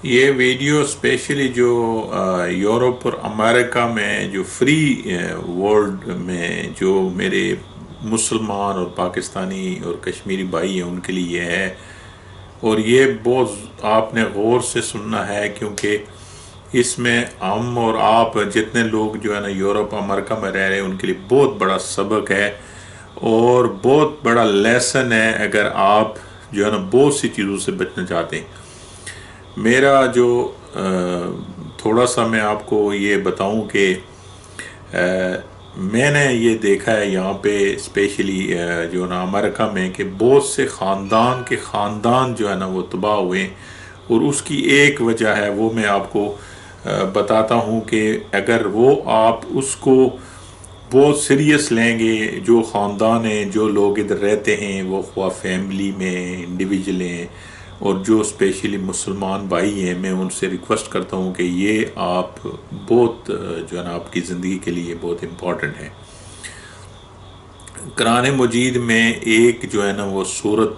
یہ video especially جو Europe اور امریکہ میں جو فری ورلڈ میں جو میرے مسلمان اور پاکستانی اور کشمیری بھائی ہیں ان کے لیے یہ ہے، اور یہ بہت آپ نے غور سے سننا ہے، کیونکہ اس میں ہم اور آپ جتنے لوگ جو ہے نا یورپ امریکہ میں رہ رہے ہیں ان کے لیے بہت بڑا سبق ہے اور بہت بڑا لیسن ہے، اگر آپ جو ہے نا بہت سی چیزوں سے بچنا چاہتے ہیں۔ میرا جو تھوڑا سا میں آپ کو یہ بتاؤں کہ میں نے یہ دیکھا ہے یہاں پہ اسپیشلی جو نا امریکہ میں، کہ بہت سے خاندان جو ہے نا وہ تباہ ہوئے، اور اس کی ایک وجہ ہے وہ میں آپ کو بتاتا ہوں کہ اگر وہ آپ اس کو بہت سیریس لیں گے، جو خاندان ہیں، جو لوگ ادھر رہتے ہیں، وہ خواہ فیملی میں انڈیویجول ہیں اور جو اسپیشلی مسلمان بھائی ہیں، میں ان سے ریکویسٹ کرتا ہوں کہ یہ آپ بہت جو ہے نا آپ کی زندگی کے لیے بہت امپورٹنٹ ہے۔ قرآن مجید میں ایک جو ہے نا وہ صورت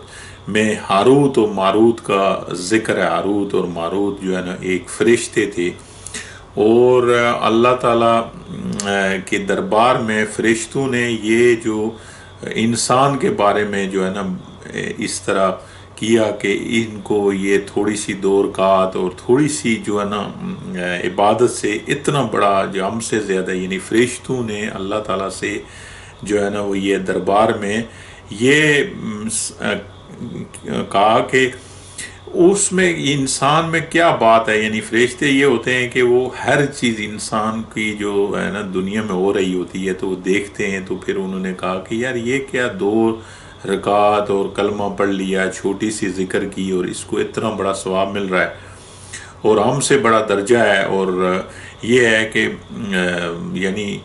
میں ہاروت و ماروت کا ذکر ہے۔ ہاروت اور ماروت جو ہے نا ایک فرشتے تھے، اور اللہ تعالیٰ کے دربار میں فرشتوں نے یہ جو انسان کے بارے میں جو ہے نا اس طرح کیا کہ ان کو یہ تھوڑی سی دو رکعت اور تھوڑی سی جو ہے نا عبادت سے اتنا بڑا جو ہم سے زیادہ، یعنی فرشتوں نے اللہ تعالیٰ سے جو ہے نا وہ یہ دربار میں یہ کہا کہ اس میں انسان میں کیا بات ہے، یعنی فرشتے یہ ہوتے ہیں کہ وہ ہر چیز انسان کی جو ہے نا دنیا میں ہو رہی ہوتی ہے تو وہ دیکھتے ہیں، تو پھر انہوں نے کہا کہ یار یہ کیا دو رکعت اور کلمہ پڑھ لیا، چھوٹی سی ذکر کی، اور اس کو اتنا بڑا ثواب مل رہا ہے اور ہم سے بڑا درجہ ہے، اور یہ ہے کہ یعنی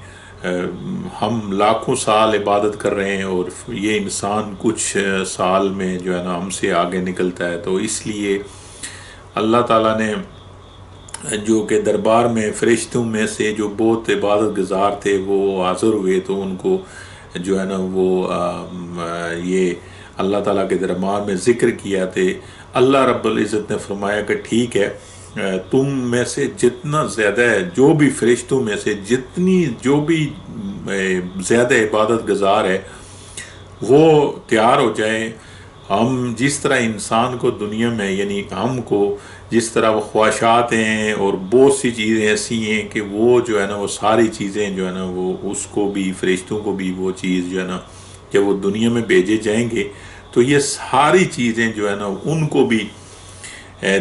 ہم لاکھوں سال عبادت کر رہے ہیں اور یہ انسان کچھ سال میں جو ہے نا ہم سے آگے نکلتا ہے۔ تو اس لیے اللہ تعالیٰ نے جو کہ دربار میں فرشتوں میں سے جو بہت عبادت گزار تھے وہ حاضر ہوئے، تو ان کو جو ہے نا وہ یہ اللہ تعالیٰ کے دربار میں ذکر کیا تھے۔ اللہ رب العزت نے فرمایا کہ ٹھیک ہے، تم میں سے جتنا زیادہ ہے، جو بھی فرشتوں میں سے جتنی جو بھی زیادہ عبادت گزار ہے وہ تیار ہو جائیں۔ ہم جس طرح انسان کو دنیا میں، یعنی ہم کو جس طرح وہ خواہشات ہیں اور بہت سی چیزیں ایسی ہیں کہ وہ جو ہے نا وہ ساری چیزیں جو ہے نا وہ اس کو بھی، فرشتوں کو بھی وہ چیز جو ہے نا جب وہ دنیا میں بھیجے جائیں گے تو یہ ساری چیزیں جو ہے نا ان کو بھی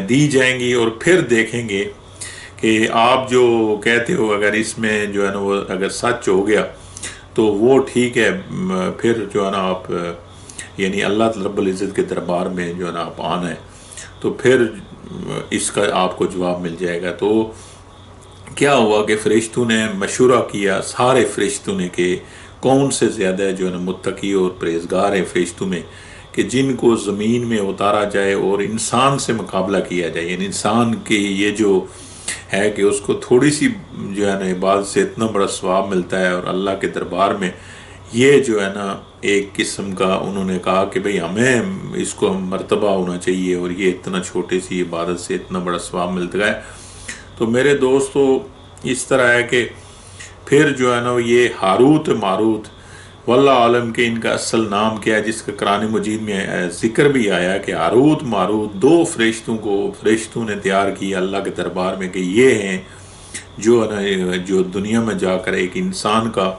دی جائیں گی، اور پھر دیکھیں گے کہ آپ جو کہتے ہو اگر اس میں جو ہے نا وہ اگر سچ ہو گیا تو وہ ٹھیک ہے، پھر جو ہے نا آپ یعنی اللہ رب العزت کے دربار میں جو ہے نا آپ آنا ہے، تو پھر اس کا آپ کو جواب مل جائے گا۔ تو کیا ہوا کہ فرشتوں نے مشورہ کیا، سارے فرشتوں نے، کہ کون سے زیادہ جو ہے نا متقی اور پرہیزگار ہیں فرشتوں میں، کہ جن کو زمین میں اتارا جائے اور انسان سے مقابلہ کیا جائے، یعنی انسان کی یہ جو ہے کہ اس کو تھوڑی سی جو ہے نا عبادت سے اتنا بڑا ثواب ملتا ہے، اور اللہ کے دربار میں یہ جو ہے نا ایک قسم کا انہوں نے کہا کہ بھئی ہمیں اس کو مرتبہ ہونا چاہیے، اور یہ اتنا چھوٹی سی عبادت سے اتنا بڑا ثواب ملتا ہے۔ تو میرے دوستو اس طرح ہے کہ پھر جو ہے نا یہ ہاروت ماروت، واللہ عالم کہ ان کا اصل نام کیا ہے، جس کا قرآن مجید میں ذکر بھی آیا کہ ہاروت ماروت دو فرشتوں نے تیار کیا اللہ کے دربار میں، کہ یہ ہیں جو ہے نا جو دنیا میں جا کر ایک انسان کا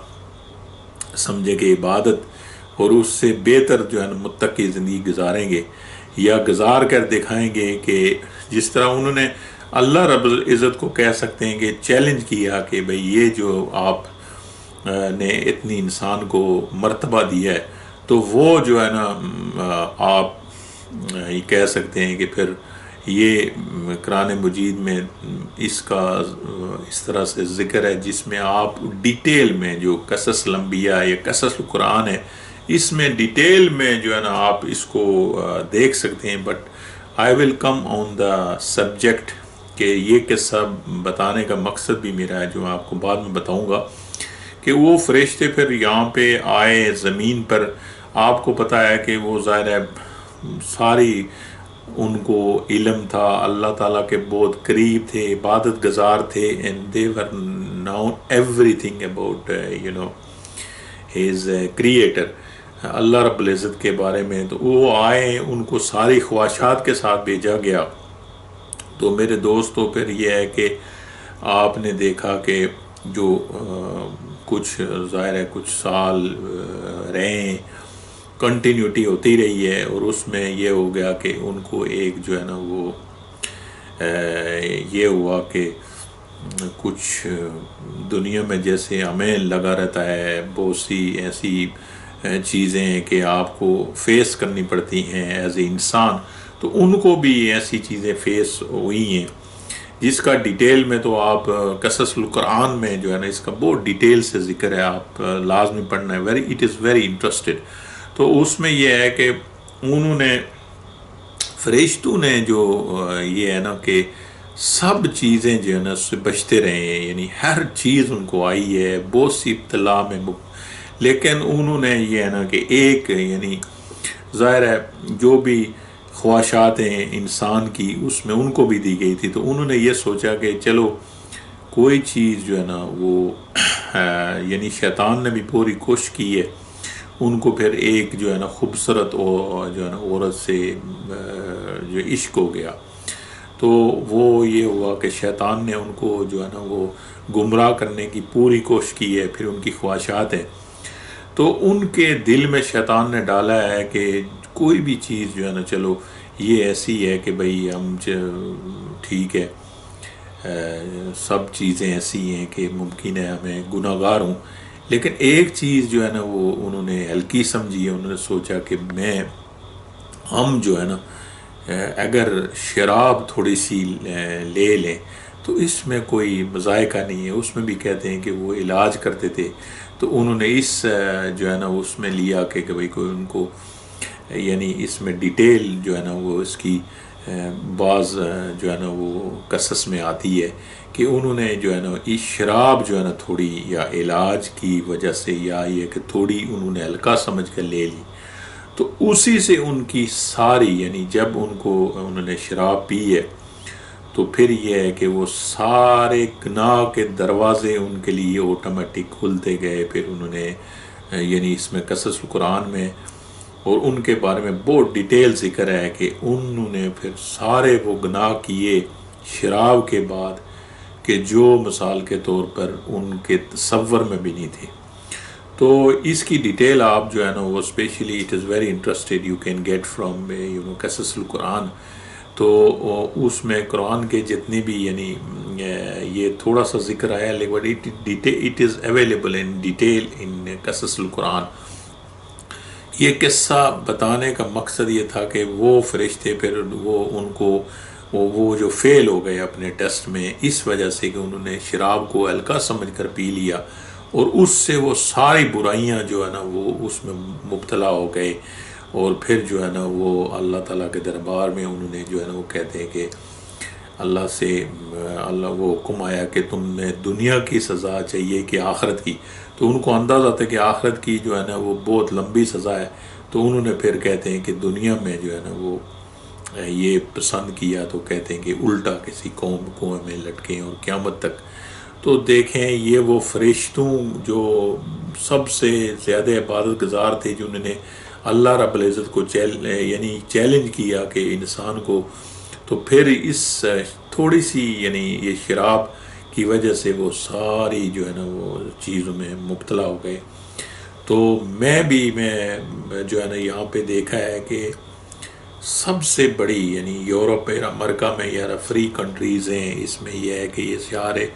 سمجھے کہ عبادت اور اس سے بہتر جو ہے نا متقی زندگی گزاریں گے، یا گزار کر دکھائیں گے، کہ جس طرح انہوں نے اللہ رب العزت کو کہہ سکتے ہیں کہ چیلنج کیا کہ بھئی یہ جو آپ نے اتنی انسان کو مرتبہ دیا ہے، تو وہ جو ہے نا آپ یہ کہہ سکتے ہیں کہ پھر یہ قرآن مجید میں اس کا اس طرح سے ذکر ہے جس میں آپ ڈیٹیل میں جو قصص الانبیاء یا قصص القرآن ہے اس میں ڈیٹیل میں جو ہے نا آپ اس کو دیکھ سکتے ہیں۔ But I will come on the subject, کہ یہ قصہ بتانے کا مقصد بھی میرا ہے جو میں آپ کو بعد میں بتاؤں گا، کہ وہ فرشتے پھر یہاں پہ آئے زمین پر۔ آپ کو پتہ ہے کہ وہ ظاہر ہے ساری ان کو علم تھا، اللہ تعالیٰ کے بہت قریب تھے، عبادت گزار تھے، and they were now everything about his creator, اللہ رب العزت کے بارے میں. تو وہ آئے، ان کو ساری خواہشات کے ساتھ بھیجا گیا. تو میرے دوستوں پھر یہ ہے کہ آپ نے دیکھا کہ جو کچھ ظاہر ہے کچھ سال رہے، کنٹینیوٹی ہوتی رہی ہے، اور اس میں یہ ہو گیا کہ ان کو ایک جو ہے نا وہ یہ ہوا کہ کچھ دنیا میں جیسے ہمیں لگا رہتا ہے بہت سی ایسی چیزیں ہیں کہ آپ کو فیس کرنی پڑتی ہیں ایز اے انسان، تو ان کو بھی ایسی چیزیں فیس ہوئی ہیں جس کا ڈیٹیل میں تو آپ قصص القرآن میں جو ہے نا اس کا بہت ڈیٹیل سے ذکر ہے، آپ لازمی پڑھنا ہے، اٹ از ویری انٹرسٹڈ. تو اس میں یہ ہے کہ انہوں نے فرشتوں نے جو یہ ہے نا کہ سب چیزیں جو ہے نا اس سے بچتے رہے ہیں، یعنی ہر چیز ان کو آئی ہے بہت سی ابتلا میں لیکن انہوں نے یہ ہے نا کہ ایک یعنی ظاہر ہے جو بھی خواہشات ہیں انسان کی اس میں ان کو بھی دی گئی تھی، تو انہوں نے یہ سوچا کہ چلو کوئی چیز جو ہے نا وہ یعنی شیطان نے بھی پوری کوشش کی ہے. ان کو پھر ایک جو ہے نا خوبصورت جو ہے نا عورت سے جو عشق ہو گیا، تو وہ یہ ہوا کہ شیطان نے ان کو جو ہے نا وہ گمراہ کرنے کی پوری کوشش کی ہے. پھر ان کی خواہشات ہیں تو ان کے دل میں شیطان نے ڈالا ہے کہ کوئی بھی چیز جو ہے نا چلو یہ ایسی ہے کہ بھئی ہم ٹھیک ہے سب چیزیں ایسی ہیں کہ ممکن ہے ہمیں گناہ گار ہوں، لیکن ایک چیز جو ہے نا وہ انہوں نے ہلکی سمجھی ہے. انہوں نے سوچا کہ ہم جو ہے نا اگر شراب تھوڑی سی لے لیں تو اس میں کوئی مذائقہ نہیں ہے. اس میں بھی کہتے ہیں کہ وہ علاج کرتے تھے، تو انہوں نے اس جو ہے نا اس میں لیا کہ بھئی کوئی ان کو یعنی اس میں ڈیٹیل جو ہے نا وہ اس کی بعض جو ہے نا وہ قصص میں آتی ہے کہ انہوں نے جو ہے نا اس شراب جو ہے نا تھوڑی یا علاج کی وجہ سے یا یہ کہ تھوڑی انہوں نے ہلکا سمجھ کر لے لی، تو اسی سے ان کی ساری یعنی جب انہوں نے شراب پی ہے تو پھر یہ ہے کہ وہ سارے گناہ کے دروازے ان کے لیے آٹومیٹک کھلتے گئے. پھر انہوں نے یعنی اس میں قصص القرآن میں اور ان کے بارے میں بہت ڈیٹیل ذکر ہے کہ انہوں نے پھر سارے وہ گناہ کیے شراب کے بعد کہ جو مثال کے طور پر ان کے تصور میں بھی نہیں تھے. تو اس کی ڈیٹیل آپ جو ہے نا وہ especially it is very interested you can get from قصص القرآن. تو اس میں قرآن کے جتنے بھی یعنی یہ تھوڑا سا ذکر آیا لیکن it is available in detail in قصص القرآن. یہ قصہ بتانے کا مقصد یہ تھا کہ وہ فرشتے پھر وہ ان کو وہ جو فیل ہو گئے اپنے ٹیسٹ میں اس وجہ سے کہ انہوں نے شراب کو ہلکا سمجھ کر پی لیا، اور اس سے وہ ساری برائیاں جو ہے نا وہ اس میں مبتلا ہو گئے. اور پھر جو ہے نا وہ اللہ تعالیٰ کے دربار میں انہوں نے جو ہے نا وہ کہتے ہیں کہ اللہ سے وہ حکم آیا کہ تمہیں دنیا کی سزا چاہیے کہ آخرت کی. تو ان کو اندازہ تھا کہ آخرت کی جو ہے نا وہ بہت لمبی سزا ہے، تو انہوں نے پھر کہتے ہیں کہ دنیا میں جو ہے نا وہ یہ پسند کیا، تو کہتے ہیں کہ الٹا کسی قوم میں لٹکیں اور قیامت تک. تو دیکھیں یہ وہ فرشتوں جو سب سے زیادہ عبادت گزار تھے جنہوں نے اللہ رب العزت کو یعنی چیلنج کیا کہ انسان کو، تو پھر اس تھوڑی سی یعنی یہ شراب کی وجہ سے وہ ساری جو ہے نا وہ چیزوں میں مبتلا ہو گئے. تو میں جو ہے نا یہاں پہ دیکھا ہے کہ سب سے بڑی یعنی یورپ اور امریکہ میں یار فری کنٹریز ہیں، اس میں یہ ہے کہ یہ سارے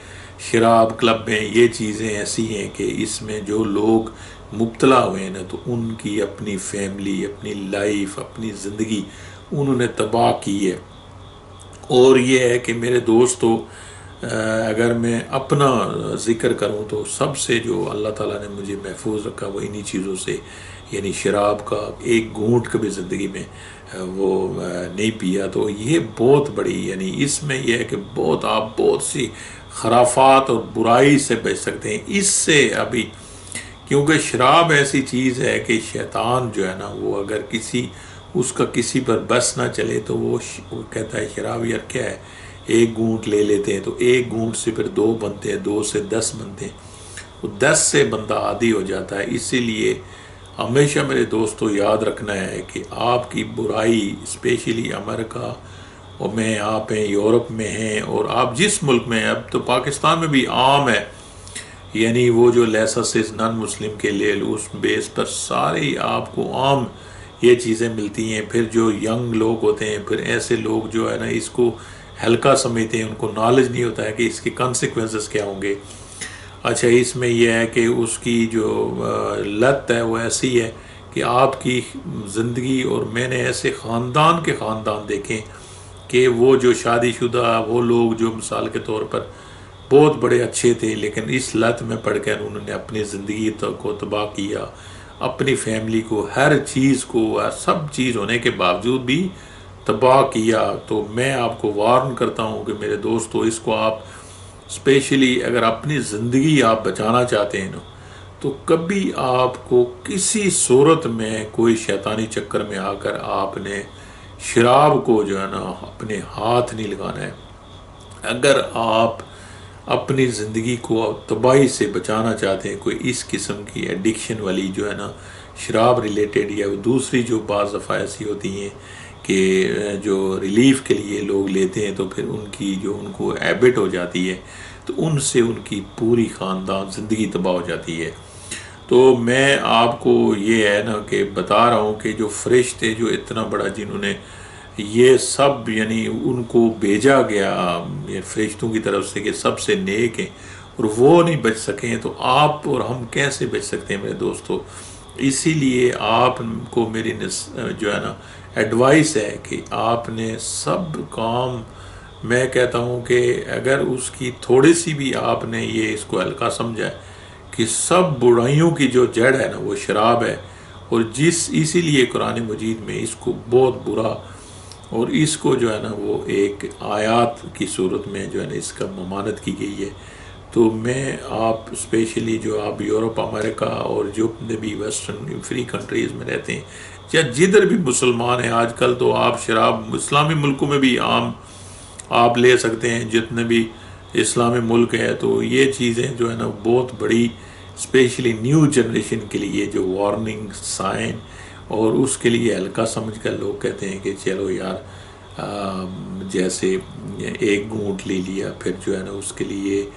شراب کلب ہیں، یہ چیزیں ایسی ہیں کہ اس میں جو لوگ مبتلا ہوئے ہیں نا تو ان کی اپنی فیملی، اپنی لائف، اپنی زندگی انہوں نے تباہ کی ہے. اور یہ ہے کہ میرے دوستو اگر میں اپنا ذکر کروں تو سب سے جو اللہ تعالیٰ نے مجھے محفوظ رکھا وہ انہی چیزوں سے، یعنی شراب کا ایک گھونٹ کبھی زندگی میں وہ نہیں پیا. تو یہ بہت بڑی یعنی اس میں یہ ہے کہ آپ بہت سی خرافات اور برائی سے بچ سکتے ہیں اس سے ابھی، کیونکہ شراب ایسی چیز ہے کہ شیطان جو ہے نا وہ اگر کسی اس کا کسی پر بس نہ چلے تو وہ کہتا ہے شراب یار کیا ہے، ایک گھونٹ لے لیتے ہیں، تو ایک گھونٹ سے پھر 2 بنتے ہیں، 2 سے 10 بنتے ہیں، وہ 10 سے بندہ عادی ہو جاتا ہے۔ اسی لیے ہمیشہ میرے دوستو یاد رکھنا ہے کہ آپ کی برائی اسپیشلی امریکہ اور میں آپ ہیں، یورپ میں ہیں، اور آپ جس ملک میں ہیں، اب تو پاکستان میں بھی عام ہے، یعنی وہ جو لیسسز نان مسلم کے لیے اس بیس پر سارے آپ کو عام یہ چیزیں ملتی ہیں۔ پھر جو ینگ لوگ ہوتے ہیں، پھر ایسے لوگ جو ہے نا اس کو ہلکا سمجھتے ہیں، ان کو نالج نہیں ہوتا ہے کہ اس کے کانسیکوینسز کیا ہوں گے۔ اچھا، اس میں یہ ہے کہ اس کی جو لت ہے وہ ایسی ہے کہ آپ کی زندگی، اور میں نے ایسے خاندان کے خاندان دیکھیں کہ وہ جو شادی شدہ وہ لوگ جو مثال کے طور پر بہت بڑے اچھے تھے، لیکن اس لت میں پڑھ کر انہوں نے اپنی زندگی کو تباہ کیا، اپنی فیملی کو، ہر چیز کو، سب چیز ہونے کے باوجود بھی تباہ کیا۔ تو میں آپ کو وارن کرتا ہوں کہ میرے دوستو، اس کو آپ اسپیشلی اگر اپنی زندگی آپ بچانا چاہتے ہیں نا، تو کبھی آپ کو کسی صورت میں کوئی شیطانی چکر میں آ کر آپ نے شراب کو جو ہے نا اپنے ہاتھ نہیں لگانا ہے۔ اگر آپ اپنی زندگی کو تباہی سے بچانا چاہتے ہیں، کوئی اس قسم کی ایڈکشن والی جو ہے نا شراب ریلیٹڈ، یا دوسری جو بعض دفعہ ایسی ہوتی ہیں کہ جو ریلیف کے لیے لوگ لیتے ہیں تو پھر ان کی جو ان کو ہیبٹ ہو جاتی ہے، تو ان سے ان کی پوری خاندان زندگی تباہ ہو جاتی ہے۔ تو میں آپ کو یہ ہے نا کہ بتا رہا ہوں کہ جو فرشتے جو اتنا بڑا جنہوں نے یہ سب یعنی ان کو بھیجا گیا یہ فرشتوں کی طرف سے کہ سب سے نیک ہیں، اور وہ نہیں بچ سکیں، تو آپ اور ہم کیسے بچ سکتے ہیں میرے دوستو؟ اسی لیے آپ کو میری جو ہے نا ایڈوائس ہے کہ آپ نے سب کام، میں کہتا ہوں کہ اگر اس کی تھوڑی سی بھی آپ نے یہ اس کو ہلکا سمجھا ہے کہ سب برائیوں کی جو جڑ ہے نا وہ شراب ہے، اور اسی لیے قرآن مجید میں اس کو بہت برا، اور اس کو جو ہے نا وہ ایک آیات کی صورت میں جو ہے نا اس کا ممانعت کی گئی ہے۔ تو میں آپ اسپیشلی جو آپ یورپ، امریکہ اور جو بھی ویسٹرن فری کنٹریز میں رہتے ہیں، یا جدھر بھی مسلمان ہیں، آج کل تو آپ شراب اسلامی ملکوں میں بھی عام آپ لے سکتے ہیں، جتنے بھی اسلامی ملک ہے، تو یہ چیزیں جو ہے نا بہت بڑی اسپیشلی نیو جنریشن کے لیے جو وارننگ سائن، اور اس کے لیے ہلکا سمجھ کر لوگ کہتے ہیں کہ چلو یار جیسے ایک گھونٹ لے لیا، پھر جو ہے نا اس کے لیے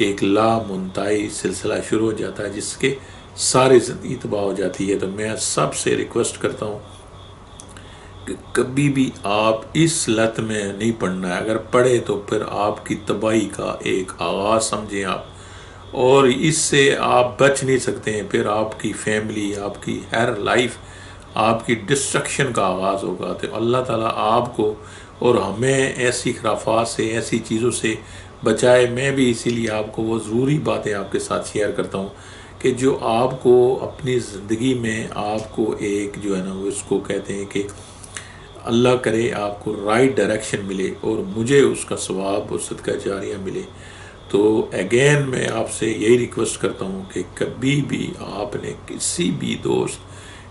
ایک لامنتہی سلسلہ شروع ہو جاتا ہے جس کے ساری زندگی تباہ ہو جاتی ہے۔ تو میں سب سے ریکویسٹ کرتا ہوں کہ کبھی بھی آپ اس لت میں نہیں پڑنا ہے، اگر پڑے تو پھر آپ کی تباہی کا ایک آغاز سمجھیں آپ، اور اس سے آپ بچ نہیں سکتے ہیں، پھر آپ کی فیملی، آپ کی ہر لائف آپ کی ڈسٹرکشن کا آغاز ہوگا۔ تو اللہ تعالیٰ آپ کو اور ہمیں ایسی خرافات سے، ایسی چیزوں سے بچائے۔ میں بھی اسی لیے آپ کو وہ ضروری باتیں آپ کے ساتھ شیئر کرتا ہوں کہ جو آپ کو اپنی زندگی میں آپ کو ایک جو ہے نا وہ اس کو کہتے ہیں کہ اللہ کرے آپ کو رائٹ ڈائریکشن ملے، اور مجھے اس کا ثواب اور صدقہ جاریہ ملے۔ تو اگین میں آپ سے یہی ریکویسٹ کرتا ہوں کہ کبھی بھی آپ نے کسی بھی دوست،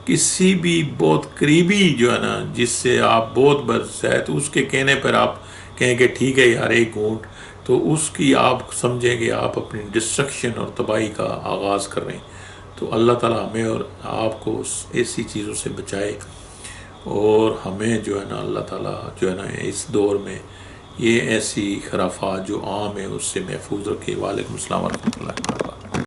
کسی بھی بہت قریبی جو ہے نا جس سے آپ بہت برس ہے، تو اس کے کہنے پر آپ کہیں کہ ٹھیک ہے یار ایک گھونٹ، تو اس کی آپ سمجھیں کہ آپ اپنی ڈسٹرکشن اور تباہی کا آغاز کر رہے ہیں۔ تو اللہ تعالیٰ ہمیں اور آپ کو ایسی چیزوں سے بچائے، اور ہمیں جو ہے نا اللہ تعالیٰ جو ہے نا اس دور میں یہ ایسی خرافات جو عام ہیں اس سے محفوظ رکھے۔ وعلیکم السلام ورحمۃ اللہ وبرکاتہ۔